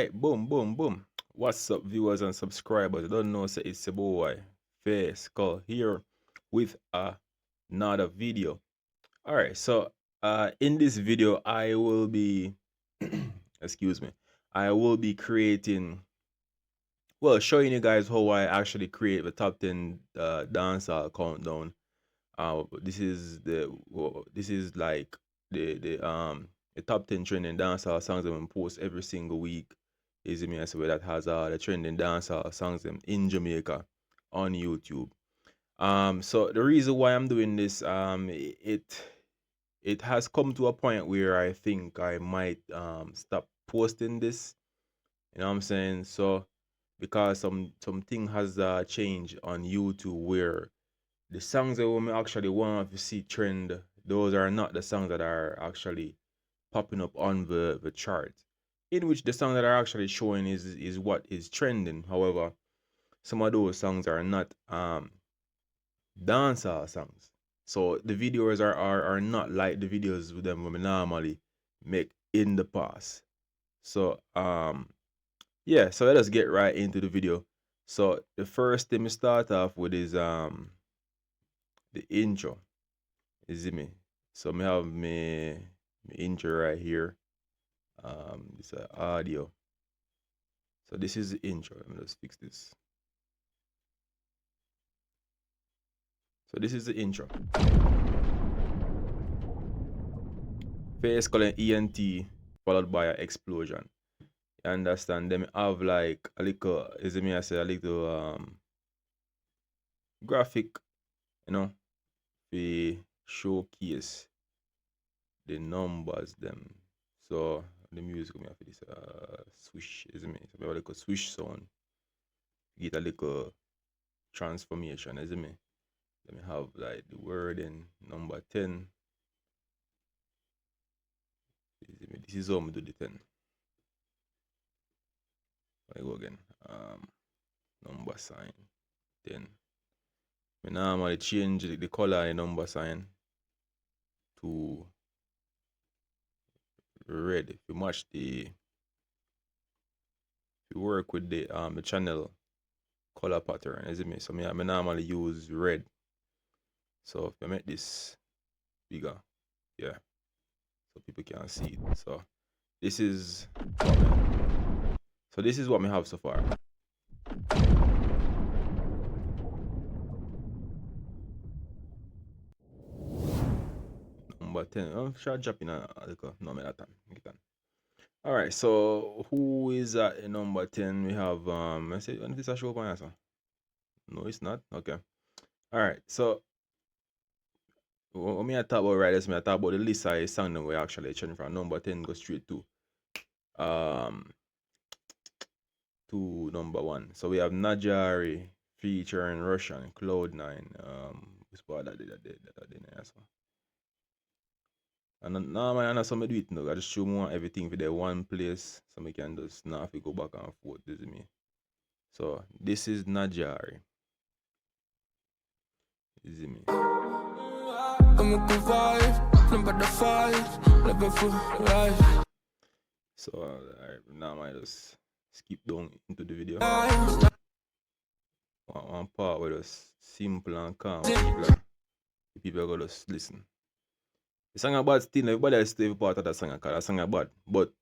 Alright, boom, boom, boom. What's up, viewers and subscribers? I don't know, say it's your boy, FaySkull here with another video. Alright, so in this video, I will be, excuse me, I will be creating, well, showing you guys how I actually create the top 10 dancehall countdown. This is like the top 10 trending dancehall songs that we post every single week. Is me as well that has the trending dancehall songs them in Jamaica on YouTube. So the reason why I'm doing this, it has come to a point where I think I might stop posting this. You know what I'm saying? So because something has changed on YouTube where the songs that we actually want to see trend, those are not the songs that are actually popping up on the chart. In which the songs that are actually showing is what is trending. However, some of those songs are not dancehall songs. So the videos are not like the videos with them we normally make in the past. So yeah, so let us get right into the video. So the first thing we start off with is the intro. You see me? So I have my intro right here. It's audio. So this is the intro. Let me just fix this. So this is the intro. FaySkull and ENT followed by an explosion. You understand? Them have like a little, is it me? I say a little graphic, you know, to showcase the numbers them. So the music coming after this swish, is it me? So we have a little swish sound. Get a little transformation, is it me? Let me have like the word in number 10. This is how I do the 10. I go again. Number sign 10. I normally change the color of the number sign to red. If you match if you work with the channel color pattern, is it me? So I normally use red. So if I make this bigger, yeah, so people can see it. So this is what we have so far. Number 10. I'm sure dropping a little no that time. Alright, so who is at number 10? We have I say when this a show up answer. No, it's not. Okay. Alright, so when I talk about riders, I talk about the list of song that we actually change from number 10 go straight to number 1. So we have Najari featuring Russian Cloud9. Which part that did that. And now I know some do it now. I just show more everything for the one place so we can just not have to go back and forth, this is me. So this is Najari. This is me. So now I just skip down into the video. One part where it's simple and calm. People are gonna just listen. The song about still everybody else still part of that song because that song about, but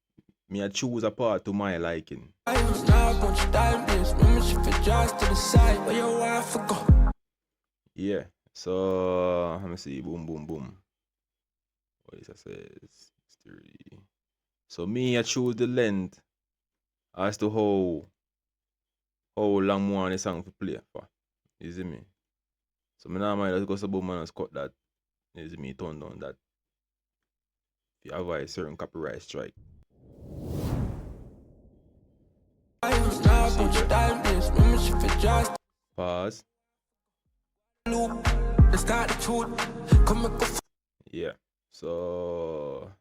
me I choose a part to my liking. Yeah, so let me see, boom, boom, boom. What is that says? So me I choose the length as to how long more the song to play for. You see me? So me now just go to boom and cut that. You see me turn down that. If you avoid a certain copyright strike. Pause. Yeah. So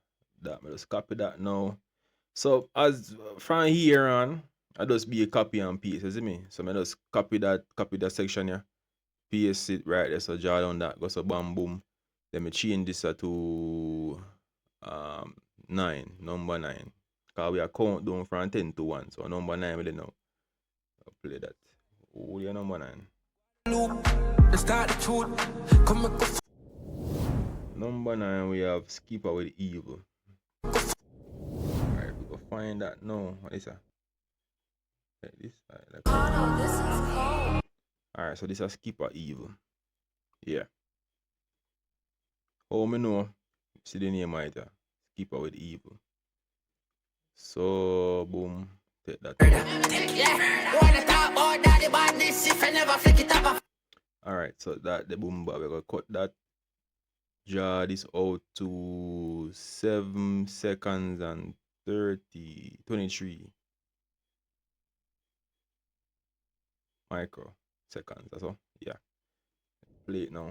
that me just copy that now. So as from here on, I just be a copy and paste, you see me? So I just copy that section here, paste it right there, so draw down that, go so bam boom. Then me change this to 9, number 9. Because we are countdown from 10 to 1. So number 9 we know. I'll play that. Oh, yeah, number 9. Number 9 we have Skipper with Evil. Alright, we go find that now. What is that? Like this. Alright, like this is cool. Alright, so this is Skipper Evil. Yeah. Oh, me know. See the name right there. Skipper with Evil. So boom. Take that. Alright, so that the boom, but we're gonna cut that. Draw this out to 7 seconds and 23 microseconds. That's all. Yeah. Play it now.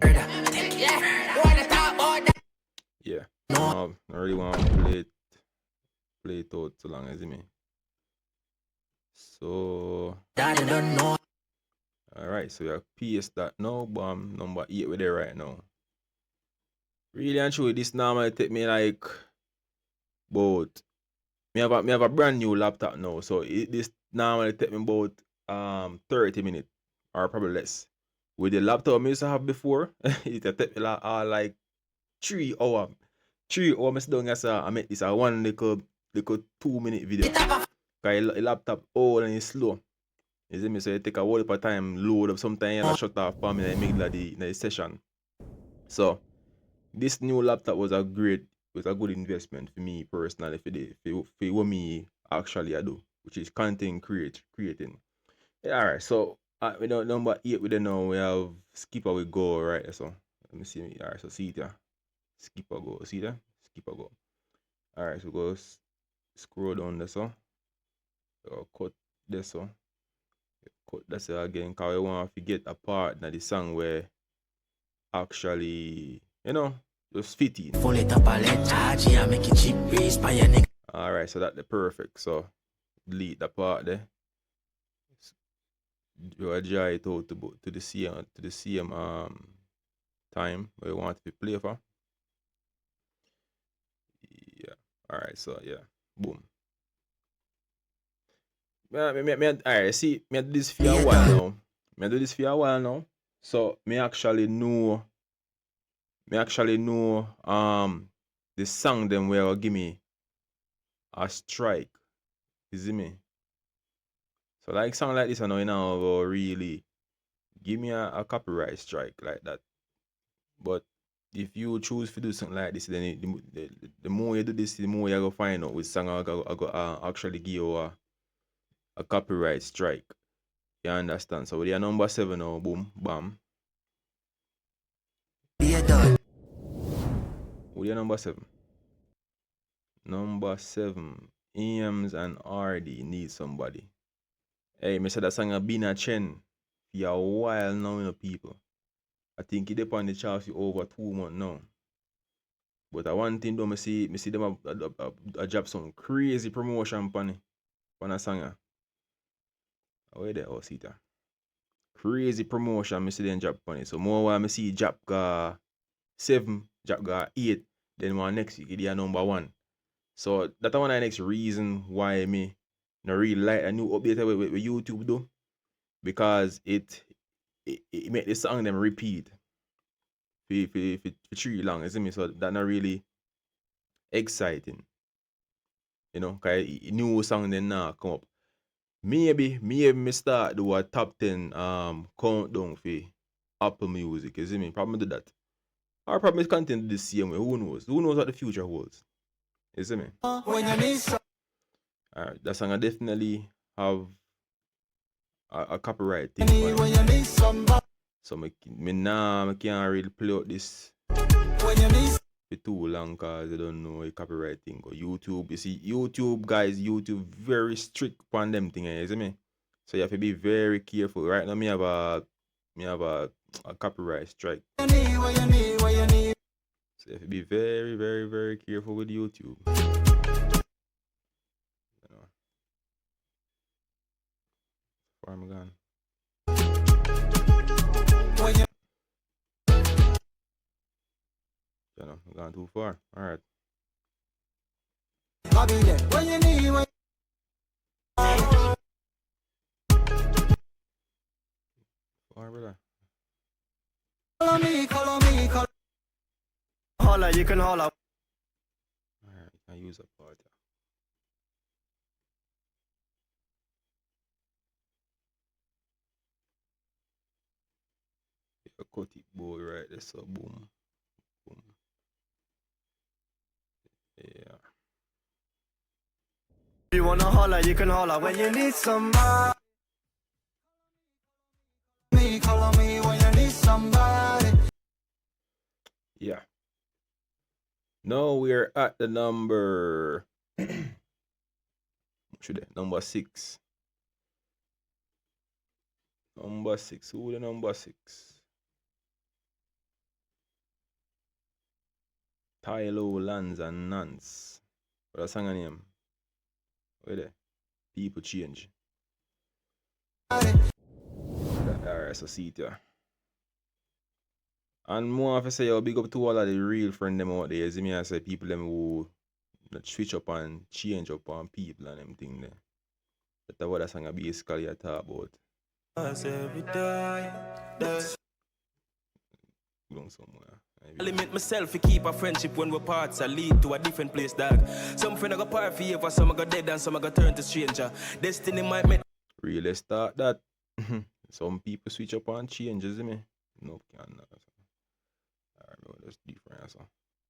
Yeah. I really want to play it out so long as me. So alright, so you paste that now. Bam, number 8 with there right now. Really and truly, this normally take me like about me have a brand new laptop now, so this normally take me about 30 minutes or probably less. With the laptop I used to have before, it take me like 3 hours. 3 hours I make this a one little 2-minute video. Because the laptop old and it's slow. You see me? So it take a whole heap of time load up, sometimes I shut off for me in the middle of the session. So this new laptop was a good investment for me personally for what me actually I do, which is content creating. Yeah, alright, so we know number 8 we don't know we have Skipper with Go, right? So let me see. Alright, so see it here. Skipper Go. See that? Skipper Go. Alright, so go scroll down this one. Cut this one. Cut this again, because we want to get a part in the song where actually, you know, just fit in. Alright, so that's the perfect. So delete the part there. You draw it out to the same time where you want to play for. Yeah. Alright, so yeah. Boom. Alright, see, me do this for a while now. So me actually know the song them will give me a strike. You see me? So like song like this I know you know will really give me a copyright strike like that. But if you choose to do something like this, then the more you do this, the more you go find out which song I go actually give you a copyright strike. You understand? So we are number 7 now, boom, bam. We are number 7. Number 7. EMs and RD need somebody. Hey, me said that song have been a trend for a while now, you know, people. I think it depends on the chart for over 2 months now. But one thing though, me see them a drop some crazy promotion on a song. Where there, oh, see that? Crazy promotion, me see them drop on it. So more while me see drop ga 7, drop ga 8, then one next week it is number 1. So that's one of the next reason why me not really like a new update with YouTube though. Because it make the song them repeat for too long, isn't it? So that not really exciting. You know, cause new song then now come up. Maybe me start do a top 10 countdown for Apple Music, you see me? Probably do that. Or probably continue the same way. Who knows? Who knows what the future holds? You see me? Alright, that song I definitely have a copyright thing. So I can't really play out this for too long because I don't know a copyright thing. Or YouTube, you see, YouTube very strict on them thing, you see me? So you have to be very careful. Right now, me have a copyright strike. So you have to be very, very, very careful with YouTube. You know. Where am I gone? You know, I'm gone too far. Alright. I'll be there when you need. When brother. call me, call me, call. Holla, you can holla. Alright, I use a part. Yeah, cut it boy right there, so boom. Boom. Yeah. If you wanna holla, you can holla when you need somebody. Call me when you need somebody. Yeah. Now we're at the number number 6. Number 6. Who the number 6? Tylo Lands and Nance. What a song name? Where there? People change. Alright, so see it yeah. And more of I say, yo, big up to all of the real friend them out there. You see me, I say people them who switch up and change up on people and them thing there. That's what that song basically I talk about. Every day, Going somewhere. I limit myself to keep a friendship when we're parts. I lead to a different place, dog. Some friend I go part forever, some I go dead and some I go turn to stranger. Destiny might make Really start that. Some people switch up and change, you see me? No, can't. Alright, bro, that's different. So.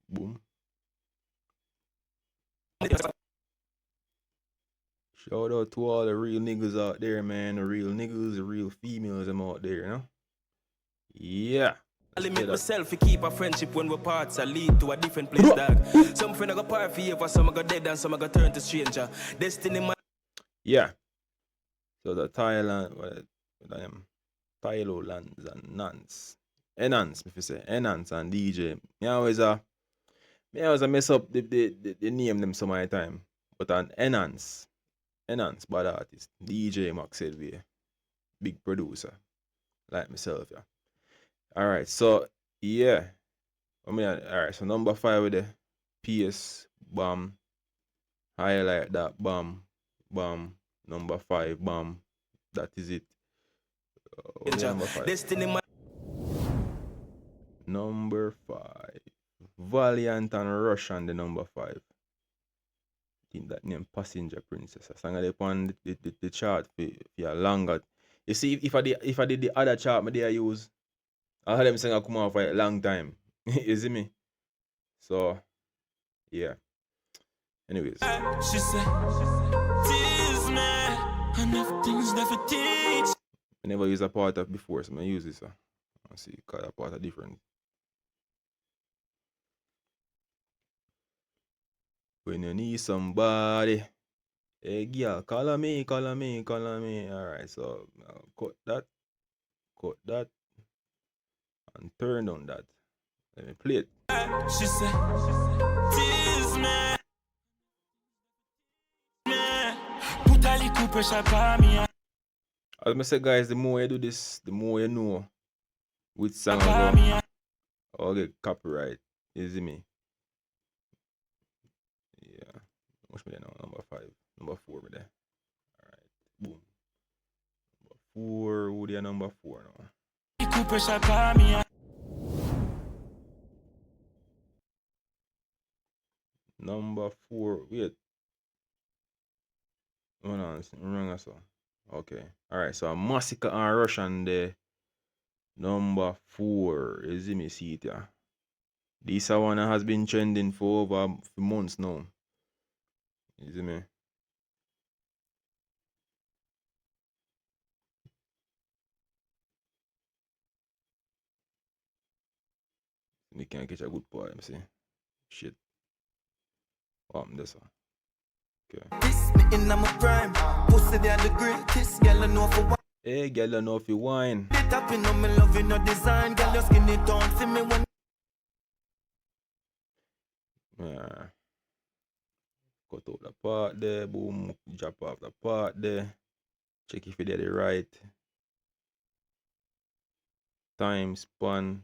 Boom. Shout out to all the real niggas out there, man. The real niggas, the real females, them out there, you know? Yeah. I limit myself to keep a friendship when we're parts. I lead to a different place, dog. Some friend I go part forever, some I go dead and some I go turn to stranger. Destiny might. Yeah. So the Thailand, what I am, Tylo Lands and Nance. Enhance, if you say Enhance and DJ. Me always mess up the name them some of the time. But an Enhance bad artist. DJ Max Elvay. Big producer. Like myself, yeah. Alright, so yeah. Alright, so number 5 with the PS Bam. Highlight that Bam. Number 5 Bam. That is it. Number 5. Destiny might. Number 5. Valiant and Rush on the number 5. I think that name Passenger Princess. I sang it on the chart for a longer. You see, if I did the other chart I use, I had them sing I come out for a long time. You see me? So yeah. Anyways. She said, tease me. Enough things never teach. I never used a part of before, so I use this. I see because a part of different. When you need somebody, hey girl, call me. Alright, so cut that, and turn on that. Let me play it. She said, tease me. Put a little pressure on me. As I say, guys, the more you do this, the more you know which song I'll get copyright. You see me? Yeah. What's me there now? Number 5. Number 4 me there. Alright. Boom. Number 4. Who there number 4 now? Little pressure on me. Number 4. Wait. Oh no, it's wrong as well. Okay. Alright, so Massacre and Rush on the number 4. You see me see it yeah. This one has been trending for over months now. You see me? You can't catch a good part, I'm saying. Shit. What happened this one? Okay. This me in my prime. Pussy they are the greatest. Girl I know for what. Hey, girl, I know if you wine. It up in me loving no design. Girl your skin it on see me when. Yeah. Cut out the part there, boom, drop off the part there. Check if you did it right. Time span.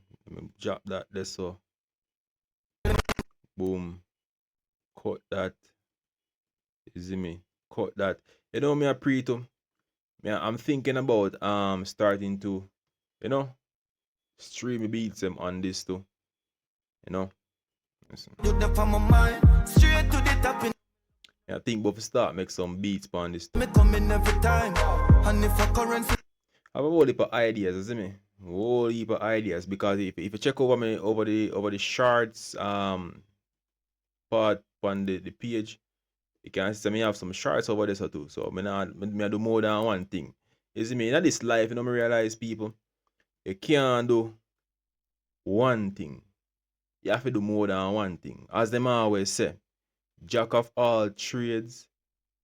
Drop that there so. Boom. Cut that. You see me? Cut that. You know me a pre to. I'm thinking about starting to, you know, stream beats them on this too. You know. Listen. Do them from my mind, straight to the top. Yeah, I think but start make some beats on this too. Me coming every time, and if a currency. I have a whole heap of ideas, you see me? Whole heap of ideas because if you check over me over the shorts part on the page, you can see me have some shorts over there so too. So me do more than one thing. You see me? In this life, you know me realize people, you can't do one thing. You have to do more than one thing. As them always say, jack of all trades.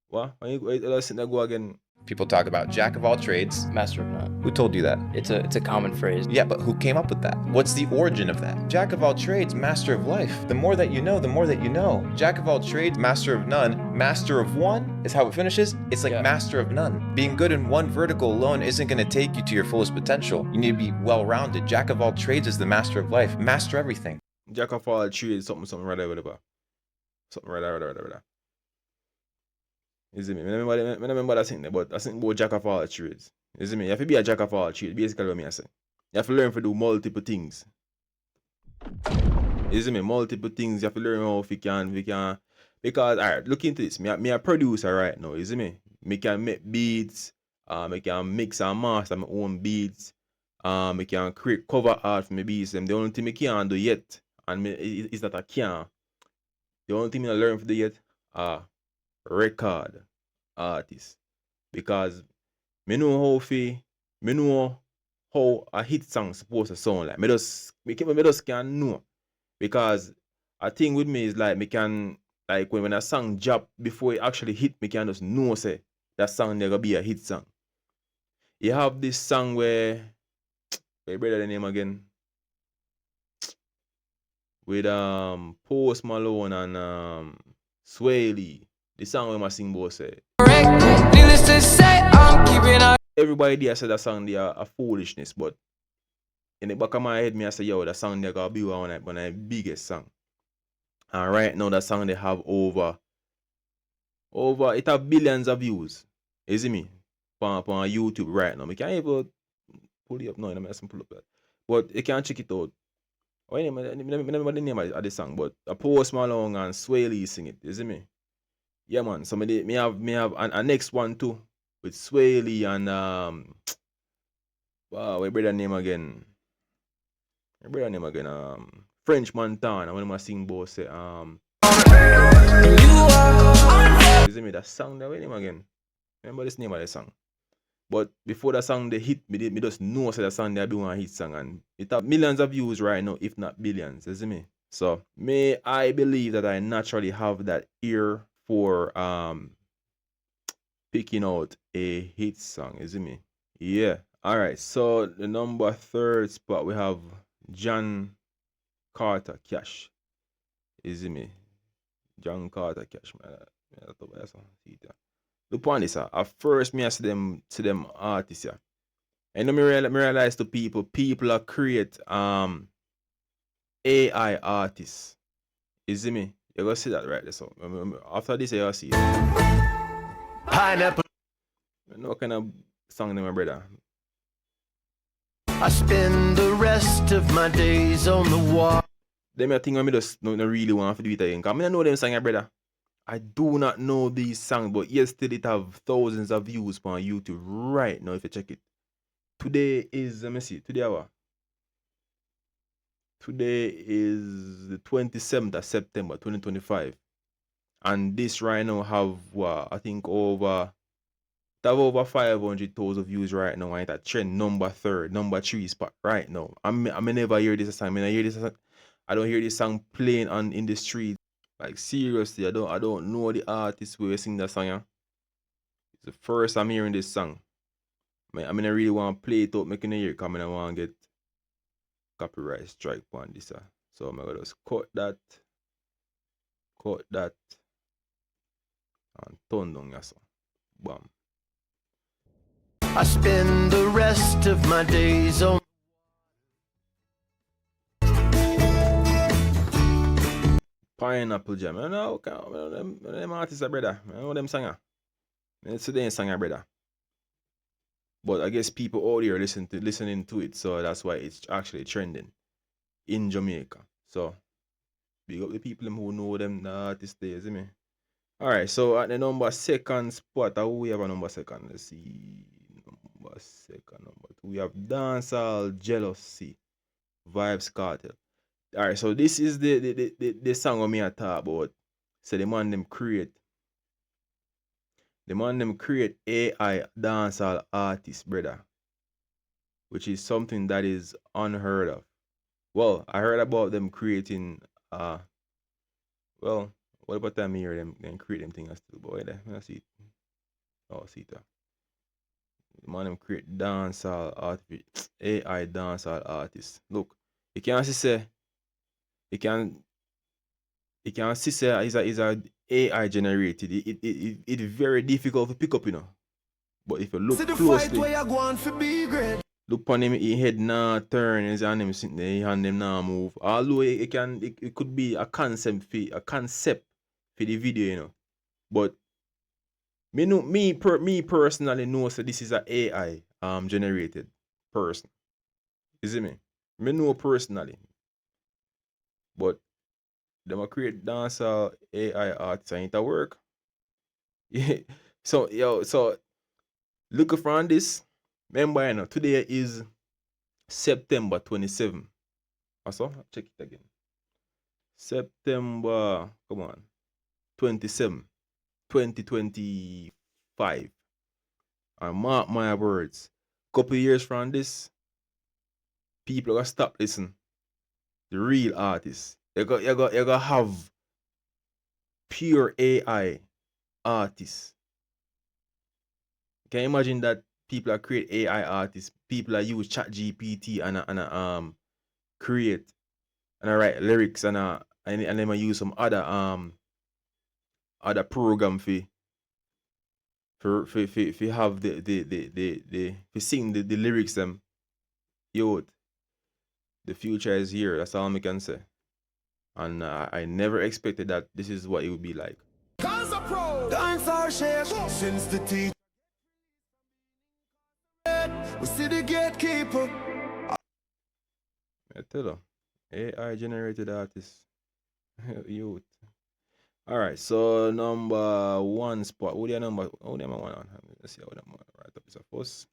What? When you listen to go again. People talk about jack of all trades, Master of none. Who told you that? It's a common phrase. Yeah, but who came up with that? What's the origin of that? Jack of all trades, master of life. The more that you know, the more that you know. Jack of all trades, master of none. Master of one is how it finishes. It's like master of none. Being good in one vertical alone isn't going to take you to your fullest potential. You need to be well-rounded. Jack of all trades is the master of life. Master everything. Jack of all trades, something right there, whatever. Something right there. You see me? I remember that thing there, but I think about jack of all trades. You see me? You have to be a jack of all trades, basically what I say. You have to learn to do multiple things. You see me? Multiple things. You have to learn how we can. Because, alright, look into this. Me a producer right now, you see me? Me can make beats. Me can mix and master my own beats. Me can create cover art for my beats. The only thing me can't do yet, and is that I can't. The only thing I learn to do yet, record artist, because me know how a hit song supposed to sound like. Me just can know, because a thing with me is like me can, like when a song drop before it actually hit, me can just know say that song there gonna be a hit song. You have this song where brother the name again, with Post Malone and Sway Lee. The song where my sing both say. Everybody there said that song they are a foolishness, but in the back of my head, me I say, yo, that song they gonna be one of the biggest song. And right now that song they have over it have billions of views. You see me? On YouTube right now. Me can't even pull it up now, I'm pull up that. But you can check it out. I remember the name of the song, but a Post Malone and Sway Lee sing it, you see me? Yeah man, so me have a next one too with Sway Lee and wow, what brother name again? French Montana. When I sing both say you see me that song that name again? Remember this name of the song? But before that song they hit me just know say that song they doing a hit song, and it have millions of views right now, if not billions, you see me? So I believe that I naturally have that ear for picking out a hit song, you see me? Yeah. Alright, so the number 3rd spot we have John Carter Cash. You see me? John Carter Cash, man. Look on this, at first me I see them artists here. And then me realize to people are create AI artists. You see me? You're gonna see that right there. So after this, you'll see it. Pineapple. No kind of song name, my brother. I spend the rest of my days on the wall. Them I think I just don't really want to do it again. Because I don't know them songs, brother. I do not know these songs, but yes, still it have thousands of views on YouTube right now if you check it. Today is, let me see, today is the 27th of September 2025. And this right now have I think over 500,000 views right now, and it's a trend number 3 spot right now. I never hear this song. I don't hear this song playing in the street. Like seriously, I don't know the artist who sing that song. Yeah? It's the first I'm hearing this song. I really want to play it out, making a hear, because I want to get copyright strike on this. So I'm gonna just cut that, and turn down your song. Bam. I spend the rest of my days on. Pineapple Jam. I know them artists are brother. I know them singer. It's a singer brother. But I guess people out here listening to it, so that's why it's actually trending in Jamaica. So big up the people who know them the artists there, see me. Alright, so at the number second spot, who we have a number second? Let's see. Number second, number two. We have Dancehall Jealousy, Vibes Cartel. Alright, so this is the song of me I talk about. So the man them create AI dancehall artist, brother. Which is something that is unheard of. Well, I heard about them creating well, what about them here them create them things still, boy there. I see it. Oh, see it. The man them create dancehall artist AI dancehall artist. Look, you can see say you can see say is a AI generated. It's very difficult to pick up, you know. But if you look See the fight closely, where you going for be great. look on him, he head nah turn, his hand him sitting there, his hand him nah move. Although it could be a concept for the video, you know. But me personally know so this is a AI generated person. You see me? Me know personally. But them a create dancehall AI artists and it a work. Yeah. So look from this. Remember, you know, today is September 27. Also, check it again. September, come on, 27, 2025. And mark my words, couple years from this, people are gonna stop listening. The real artists. You got have pure AI artists. Can you imagine that people are create AI artists? People are use Chat GPT and create and I write lyrics and then I use some other program for have the for sing the lyrics them. Yo, the future is here. That's all I can say. And I never expected that this is what it would be like. Dance our shake since the teeth. We see the gatekeeper. I tell you, AI generated artists, youth. All right, so number one spot. What do you number? Oh, them one on. Let's see how them right up is a first.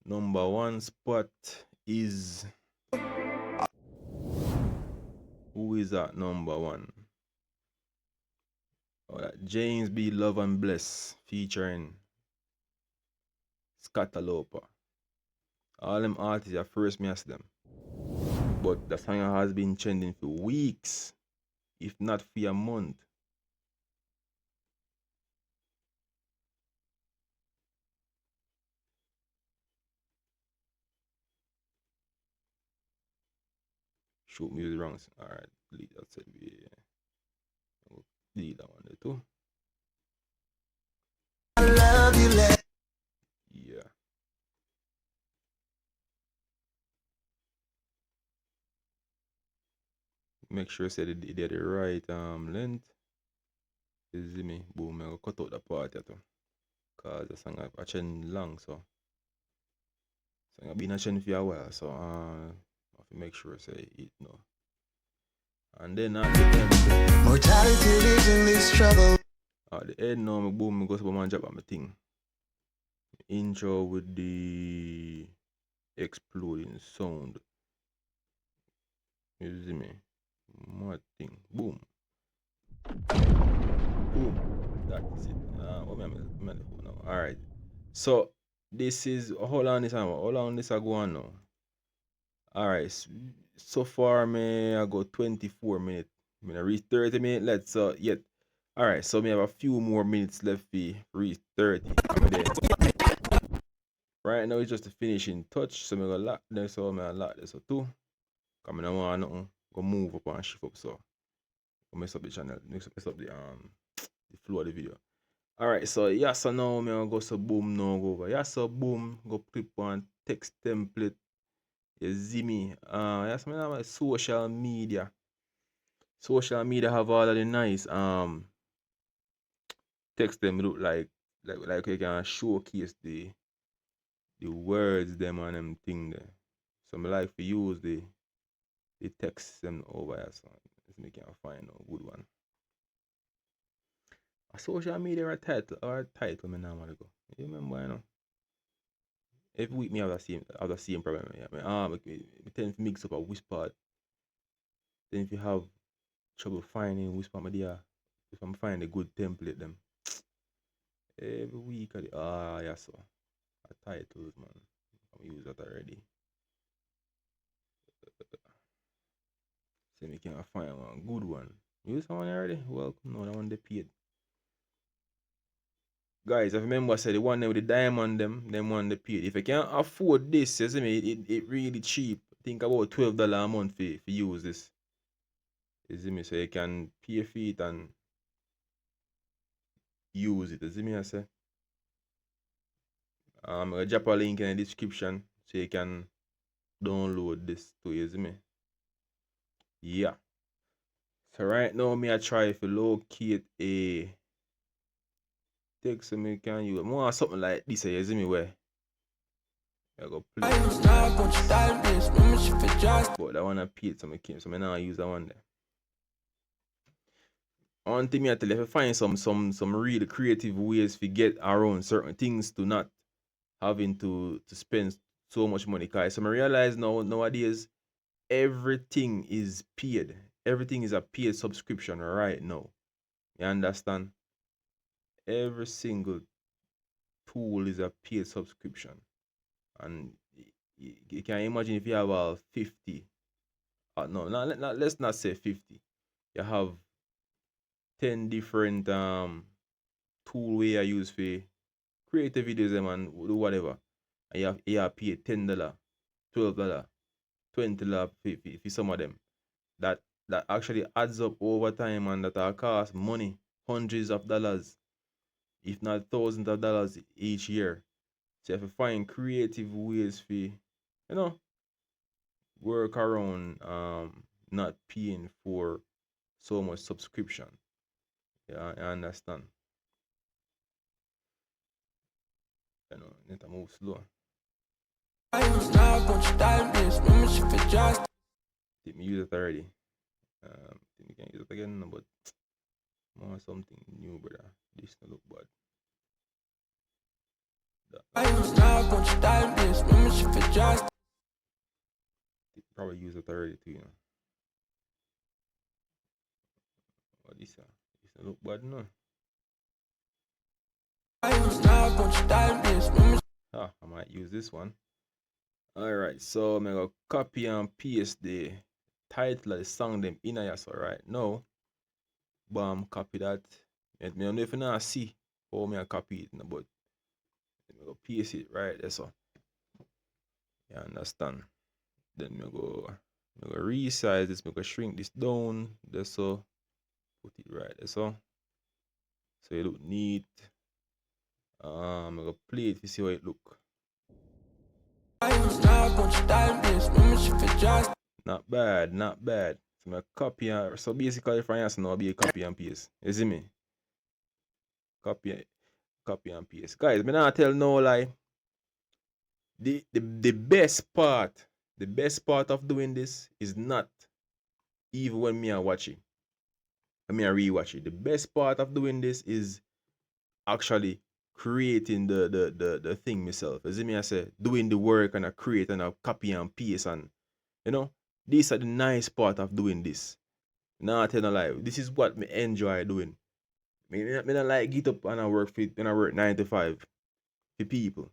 Number one spot is who is that number one? Oh, that James B. Love and Bless featuring Scatalopa. All them artists at first me ask them. But the song has been trending for weeks, if not for a month. Shoot music wrong. Alright, delete that said we delete that one there too. I love you, Yeah. Make sure say they the right length. You see me? Boom, I go cut out the part too. Cause the song I chain long, so song I been a chain for a while, so I have to make sure say it no. And then at the end, mortality lives in this trouble. at the end now, me boom, me go to my job at my thing. Intro with the exploding sound. You see me? Mad thing. Boom. Boom. That is it. What am I on the phone now? Alright. So this is hold on this time. Hold on this I go on now. Alright. So far me I go 24 minutes. I mean I reach 30 minutes left. So yet. Alright, so me have a few more minutes left to reach 30. Right now it's just a finishing touch. So me go lock this so me lock this so too. Cause I don't want nothing go move up and shift up so. Go mess up the channel. Mess up the flow of the video. Alright, so yeah, so now me go so boom now go over. Yeah, so boom, go click on text template. You see me? Yeah, so me have my social media. social media have all of the nice text them look like you can showcase the words them and them thing there. So I like to use the text them over here, so let's make it find a good one. A social media or a title me normally go. You remember, you know? Every week me have the same problem. Yeah. Me tend to mix up a whisper. Then if you have trouble finding whisper me there, if I'm finding a good template them. Every week yeah, so a titles man. I use that already. See me can find one good one. Use that one already? Welcome. No, that one they paid. Guys, if you remember I said the one there with the diamond them one they paid. If you can't afford this, you see me, it really cheap. Think about $12 a month for use this. You see me? So you can pay for it and use it. You see me I say? I'll drop a link in the description so you can download this too, you see me? Yeah. So right now me I try to locate a text so me can use more something like this, you see me where I go play. But that one I paid so me now use that one there. One thing me I tell you, if you find some really creative ways to get around certain things to not having to spend so much money. Cause so I realize nowadays everything is paid. Everything is a paid subscription right now. You understand? Every single tool is a paid subscription. And you can imagine if you have 50. No, let's not say 50. You have 10 different tool where you use for create the videos them and do whatever. And you have pay $10, $12, $20 for some of them. That actually adds up over time and that will cost money, hundreds of dollars, if not thousands of dollars each year. So you have to find creative ways for work around not paying for so much subscription. Yeah, I understand. Need to move slow. Think me use it already. Think we can use it again, but more something new, brother. This no look bad. Probably use it already too, But this no look bad, no. I might use this one. Alright, so I'm gonna copy and paste the title of the song them in here, so right now. Bam, copy that. And me don't know if you not see how me I copy it, but I'm gonna paste it right there, so you understand. Then me go resize this, me go shrink this down, there so put it right there, so it look neat. I'm gonna play it to see how it look. Not bad, not bad. So I copy and so basically for instance now be a copy and paste. You see me? Copy and paste. Guys, me not tell no lie. The best part of doing this is not even when me are watching. When me are rewatch it. The best part of doing this is actually creating the thing myself. You see me I say doing the work and I create and I copy and paste and these are the nice part of doing this. Nah, tell no lie. This is what me enjoy doing. Me not like get up and I work 9 to 5 for people.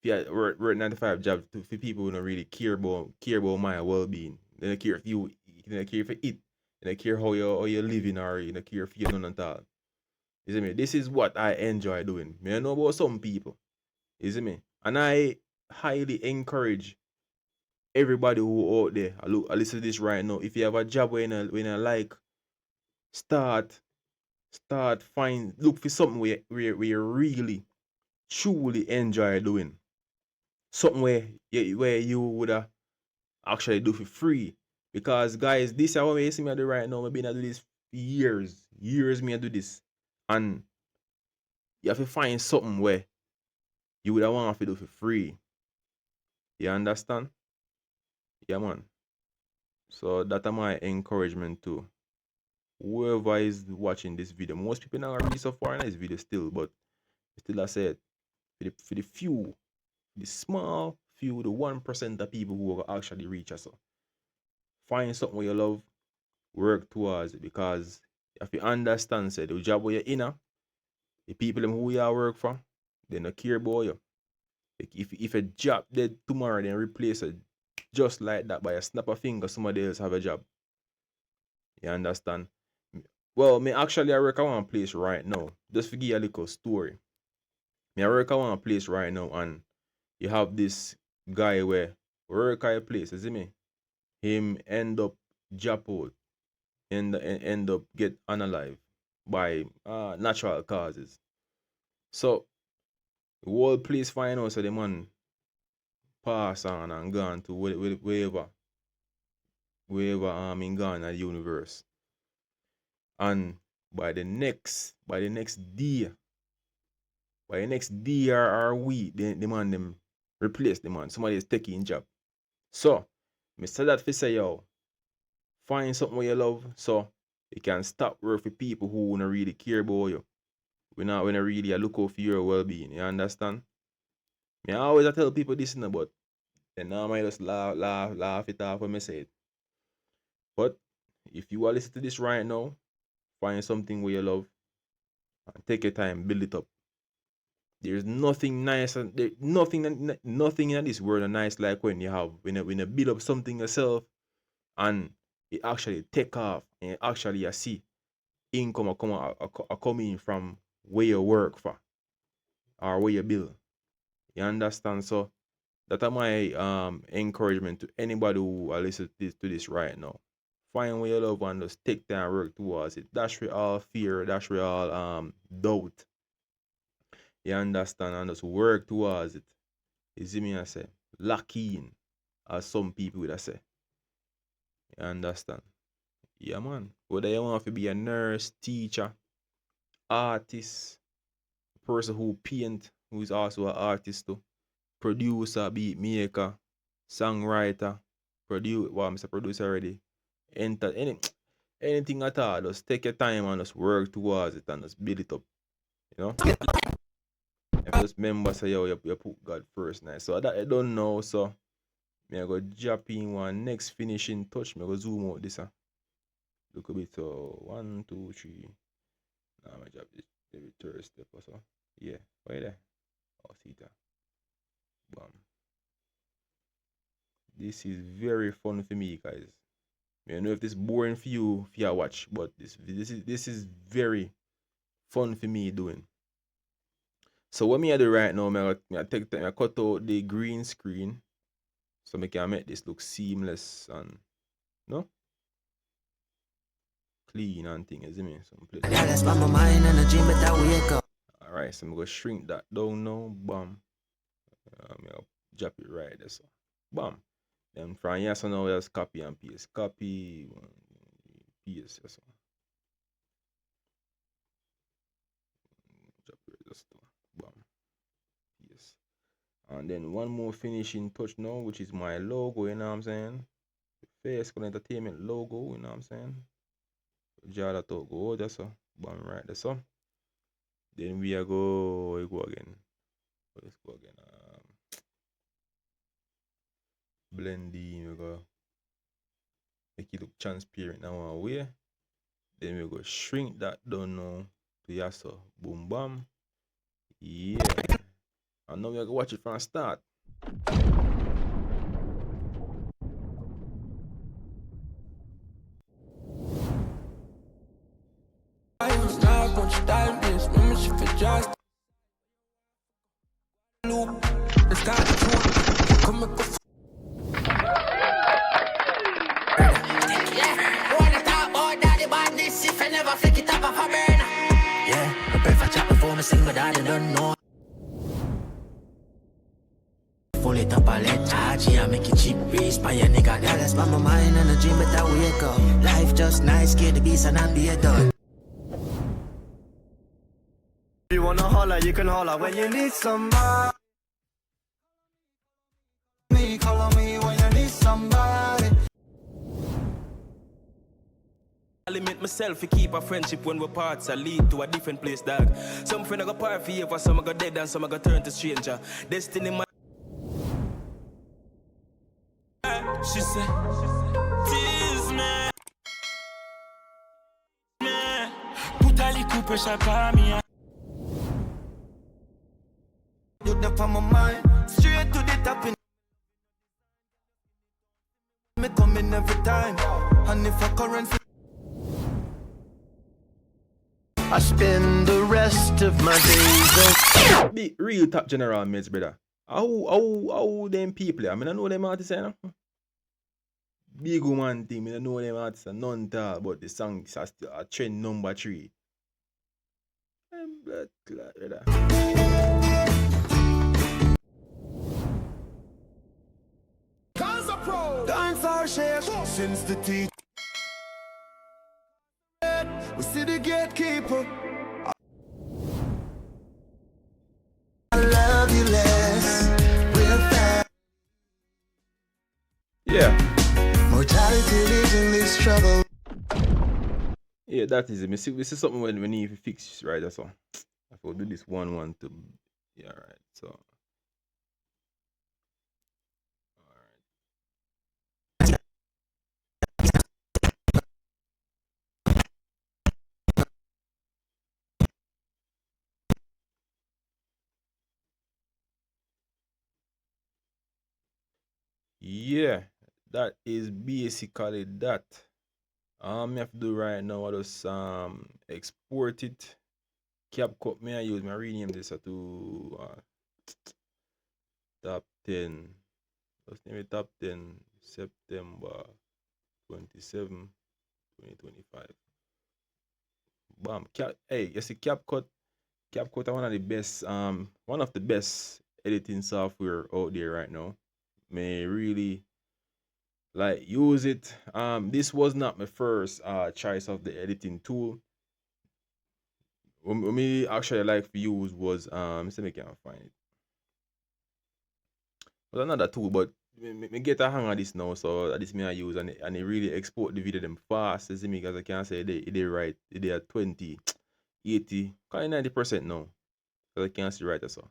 If you work 9 to 5 job for people who don't really care about my well being. They don't care if you don't care if you eat. They don't care how you living or you don't care if you none at all. You see me? This is what I enjoy doing. Me I know about some people. You see me? And I highly encourage everybody who out there. I listen to this right now. If you have a job where you like, start look for something where you really truly enjoy doing. Something where you would actually do for free. Because guys, this is what you see me do right now. I've been do this years. Years me do this. And you have to find something where you would want to do for free. You understand? Yeah, man. So that's my encouragement to whoever is watching this video. Most people not really so far in this video still, but still I said for the few, the small few, the 1% of people who will actually reach us. So find something where you love, work towards it, because if you understand, say the job where you're in, the people them who you are work for, they don't care about you. Like if a job dead tomorrow, then replace it just like that by a snap of finger, somebody else have a job. You understand? Well, me actually I work at one place right now. Just to give you a little story. Me I work at one place right now, and you have this guy where work at a place, you see me? Him end up job out, end up get unalive by natural causes. So the whole place find out so the man pass on and gone to wherever in gone at the universe. And by the next day, or week, the man them replace the man. Somebody is taking job. So me say that for say yo, find something where you love so you can stop work for people who don't really care about you. We not really look out for your well-being. You understand? Me always tell people this, but then now I just laugh it off when I say it. But if you are listening to this right now, find something where you love and take your time, build it up. There's nothing nice and nothing in this world nice like when you build up something yourself and it actually take off and actually you see income coming from where you work for or where you build. You understand? So that's my encouragement to anybody who listen to this right now. Find where you love and just take time and work towards it. That's where all fear, that's where all doubt. You understand? And just work towards it. You see me I say? Lock in, as some people would say. You understand? Yeah, man. Whether you want to be a nurse, teacher, artist, person who paint, who is also an artist too, producer, beat maker, songwriter, I'm a producer already. Anything at all, just take your time and just work towards it and just build it up. You know? If you just remember say yo, you put God first now. So that I don't know, so me I go drop in one next finishing touch. Me I go zoom out this. Look a bit, so 1, 2, 3. Now I drop this maybe third step or so. Yeah, right there. Oh, see that. Bam. This is very fun for me, guys. I don't know if this is boring for you if you watch, but this is very fun for me doing. So what me I do right now, I take time, I cut out the green screen so I can make this look seamless and no clean and things, you mean? Alright, so I'm gonna shrink that down now. Bam. I'll drop it right there. So bam. Then from here, so now just copy and paste. Copy, paste. So. Drop it just bam. Paste. And then one more finishing touch now, which is my logo, you know what I'm saying? FaySkull Entertainment logo, you know what I'm saying? Draw that out, go there, so bam, right there, so. Then we are go again. Let's go again. Blend in, we go make it look transparent now one way. Then we go shrink that down now to here, so boom bam. Yeah. And now we go watch it from the start. it up a let charge, yeah, make it cheap, race by a nigga. Yeah, that's my mind and a dream, but that wake up. Life just nice, get the beast and not be a dog. If you wanna holler, you can holler when you need somebody. Call me when you need somebody. I limit myself to keep a friendship when we're parts. I lead to a different place, dog. Some friend I go part forever, some I go dead and some I go turn to stranger. Destiny, my. She said, tease me. Put a little pressure on me. You them from my mind, straight to the top. Me coming every time, and if I current. I spend the rest of my days. Be real top general mates, brother. How them people? I mean, I know them artists, you know. Big woman thing, I know them artists, none tall, but the song is still a trend number 3. Blood clot, brother. Dance our shake since the teeth. We see the gatekeeper. I love you less, real fast. Yeah. Mortality lives in this trouble. Yeah, that is it. This is something when we need to fix, right? That's all. I will do this one to. Yeah, right. So. Yeah, that is basically that. Me have to do right now. I just export it. CapCut me I use. Me rename this to top 10. Just name it top 10 September 27, 2025. Bam. Hey, you see CapCut. CapCut are one of the best editing software out there right now. May really like use it. This was not my first choice of the editing tool. What me actually like to use was let me can find it. But another tool, but me get a hang of this now, so this me I use and it really export the video them fast. As me, because I can say they right, they are 20, 80, kind of 90% now. So I can see right as well,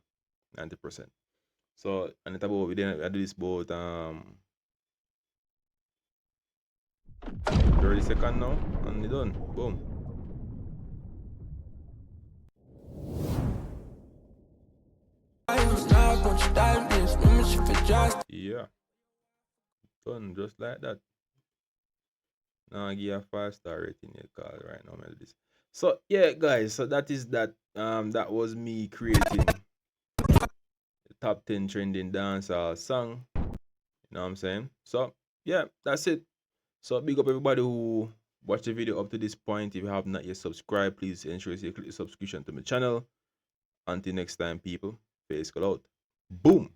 90%. So and it's about we then I do this about 30 seconds now, and it's done. Boom. Yeah, done just like that. Now I give a 5-star rating your call right now, melodies. So yeah, guys, so that is that. That was me creating the top 10 trending dancehall song. You know what I'm saying? So yeah, that's it. So big up everybody who watched the video up to this point. If you have not yet subscribed, please ensure you click the subscription to my channel. Until next time, people, FaySkull out. Boom.